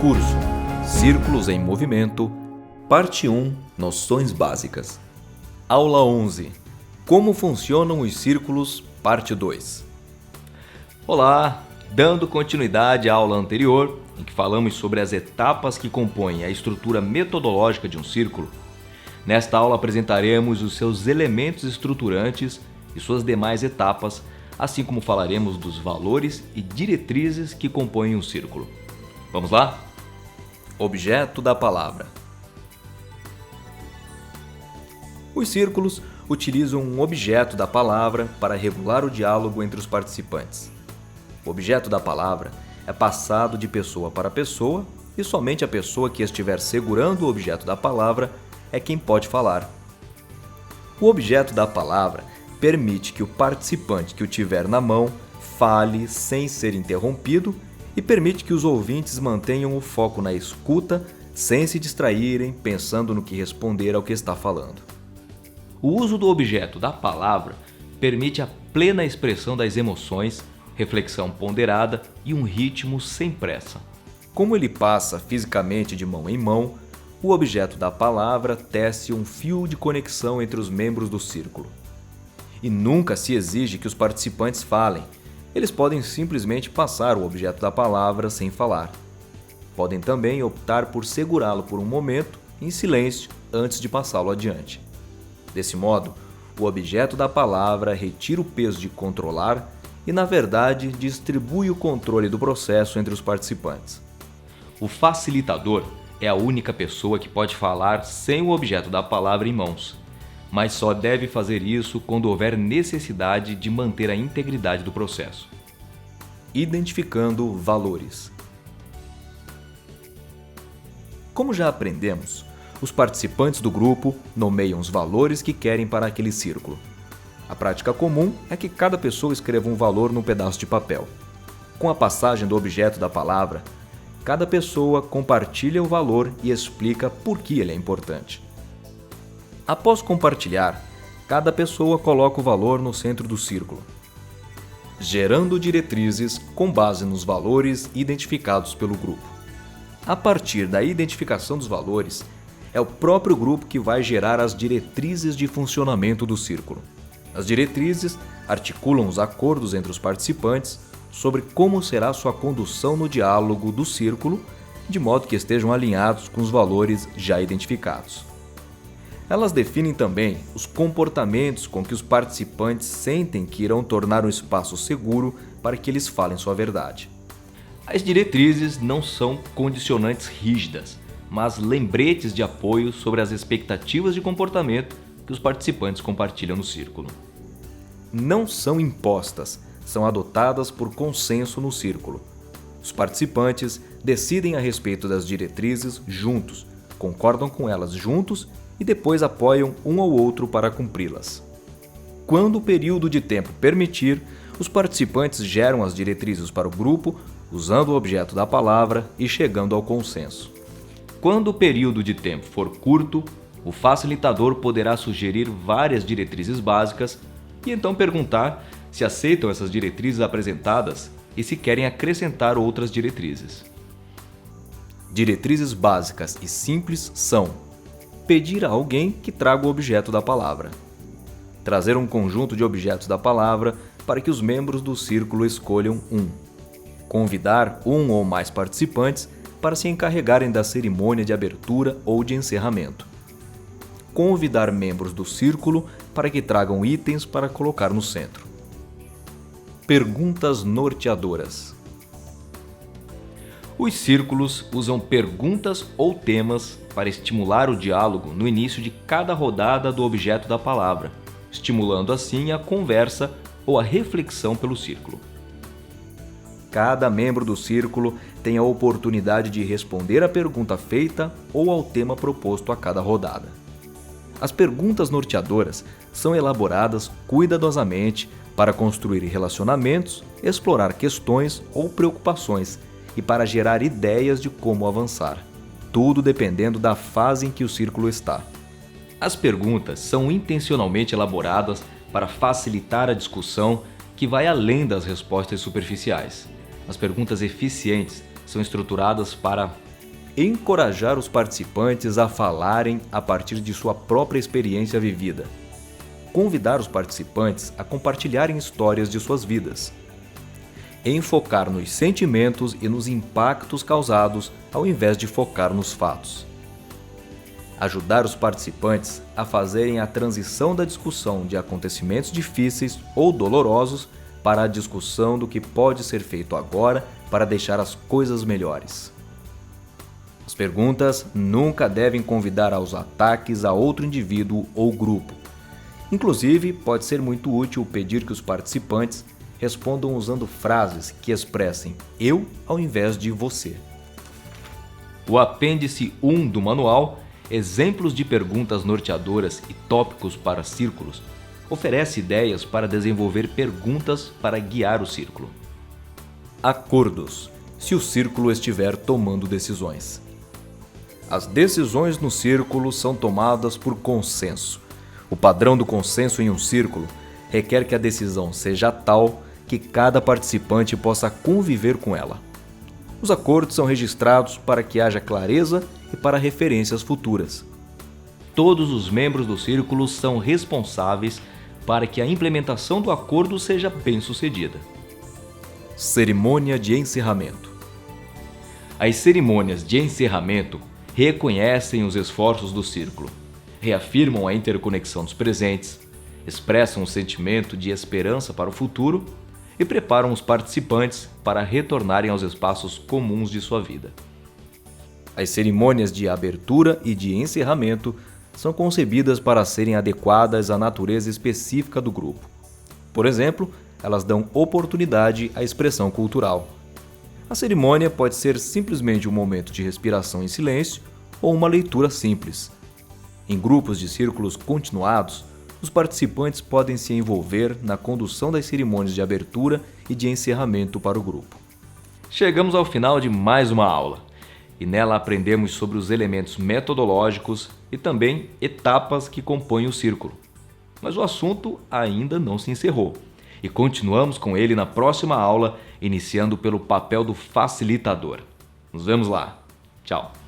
Curso Círculos em Movimento, Parte 1, Noções Básicas. Aula 11. Como funcionam os círculos, Parte 2. Olá! Dando continuidade à aula anterior, em que falamos sobre as etapas que compõem a estrutura metodológica de um círculo, nesta aula apresentaremos os seus elementos estruturantes e suas demais etapas, assim como falaremos dos valores e diretrizes que compõem um círculo. Vamos lá? Objeto da palavra. Os círculos utilizam um objeto da palavra para regular o diálogo entre os participantes. O objeto da palavra é passado de pessoa para pessoa e somente a pessoa que estiver segurando o objeto da palavra é quem pode falar. O objeto da palavra permite que o participante que o tiver na mão fale sem ser interrompido e permite que os ouvintes mantenham o foco na escuta sem se distraírem pensando no que responder ao que está falando. O uso do objeto da palavra permite a plena expressão das emoções, reflexão ponderada e um ritmo sem pressa. Como ele passa fisicamente de mão em mão, o objeto da palavra tece um fio de conexão entre os membros do círculo. E nunca se exige que os participantes falem. Eles podem simplesmente passar o objeto da palavra sem falar. Podem também optar por segurá-lo por um momento, em silêncio, antes de passá-lo adiante. Desse modo, o objeto da palavra retira o peso de controlar e, na verdade, distribui o controle do processo entre os participantes. O facilitador é a única pessoa que pode falar sem o objeto da palavra em mãos, mas só deve fazer isso quando houver necessidade de manter a integridade do processo. Identificando valores. Como já aprendemos, os participantes do grupo nomeiam os valores que querem para aquele círculo. A prática comum é que cada pessoa escreva um valor num pedaço de papel. Com a passagem do objeto da palavra, cada pessoa compartilha o valor e explica por que ele é importante. Após compartilhar, cada pessoa coloca o valor no centro do círculo, gerando diretrizes com base nos valores identificados pelo grupo. A partir da identificação dos valores, é o próprio grupo que vai gerar as diretrizes de funcionamento do círculo. As diretrizes articulam os acordos entre os participantes sobre como será sua condução no diálogo do círculo, de modo que estejam alinhados com os valores já identificados. Elas definem também os comportamentos com que os participantes sentem que irão tornar o espaço seguro para que eles falem sua verdade. As diretrizes não são condicionantes rígidas, mas lembretes de apoio sobre as expectativas de comportamento que os participantes compartilham no círculo. Não são impostas, são adotadas por consenso no círculo. Os participantes decidem a respeito das diretrizes juntos, concordam com elas juntos e depois apoiam um ao outro para cumpri-las. Quando o período de tempo permitir, os participantes geram as diretrizes para o grupo, usando o objeto da palavra e chegando ao consenso. Quando o período de tempo for curto, o facilitador poderá sugerir várias diretrizes básicas e então perguntar se aceitam essas diretrizes apresentadas e se querem acrescentar outras diretrizes. Diretrizes básicas e simples são: pedir a alguém que traga o objeto da palavra, trazer um conjunto de objetos da palavra para que os membros do círculo escolham um, convidar um ou mais participantes para se encarregarem da cerimônia de abertura ou de encerramento, convidar membros do círculo para que tragam itens para colocar no centro. Perguntas norteadoras. Os círculos usam perguntas ou temas para estimular o diálogo no início de cada rodada do objeto da palavra, estimulando assim a conversa ou a reflexão pelo círculo. Cada membro do círculo tem a oportunidade de responder à pergunta feita ou ao tema proposto a cada rodada. As perguntas norteadoras são elaboradas cuidadosamente para construir relacionamentos, explorar questões ou preocupações e para gerar ideias de como avançar, tudo dependendo da fase em que o círculo está. As perguntas são intencionalmente elaboradas para facilitar a discussão que vai além das respostas superficiais. As perguntas eficientes são estruturadas para encorajar os participantes a falarem a partir de sua própria experiência vivida. Convidar os participantes a compartilharem histórias de suas vidas. Enfocar nos sentimentos e nos impactos causados ao invés de focar nos fatos. Ajudar os participantes a fazerem a transição da discussão de acontecimentos difíceis ou dolorosos para a discussão do que pode ser feito agora para deixar as coisas melhores. As perguntas nunca devem convidar aos ataques a outro indivíduo ou grupo. Inclusive, pode ser muito útil pedir que os participantes respondam usando frases que expressem eu ao invés de você. O apêndice 1 do manual, Exemplos de perguntas norteadoras e tópicos para círculos, oferece ideias para desenvolver perguntas para guiar o círculo. Acordos, se o círculo estiver tomando decisões. As decisões no círculo são tomadas por consenso. O padrão do consenso em um círculo requer que a decisão seja tal que cada participante possa conviver com ela. Os acordos são registrados para que haja clareza e para referências futuras. Todos os membros do círculo são responsáveis para que a implementação do acordo seja bem-sucedida. Cerimônia de encerramento. As cerimônias de encerramento reconhecem os esforços do círculo, reafirmam a interconexão dos presentes, expressam um sentimento de esperança para o futuro e preparam os participantes para retornarem aos espaços comuns de sua vida. As cerimônias de abertura e de encerramento são concebidas para serem adequadas à natureza específica do grupo. Por exemplo, elas dão oportunidade à expressão cultural. A cerimônia pode ser simplesmente um momento de respiração em silêncio ou uma leitura simples. Em grupos de círculos continuados, os participantes podem se envolver na condução das cerimônias de abertura e de encerramento para o grupo. Chegamos ao final de mais uma aula, e nela aprendemos sobre os elementos metodológicos e também etapas que compõem o círculo. Mas o assunto ainda não se encerrou, e continuamos com ele na próxima aula, iniciando pelo papel do facilitador. Nos vemos lá. Tchau!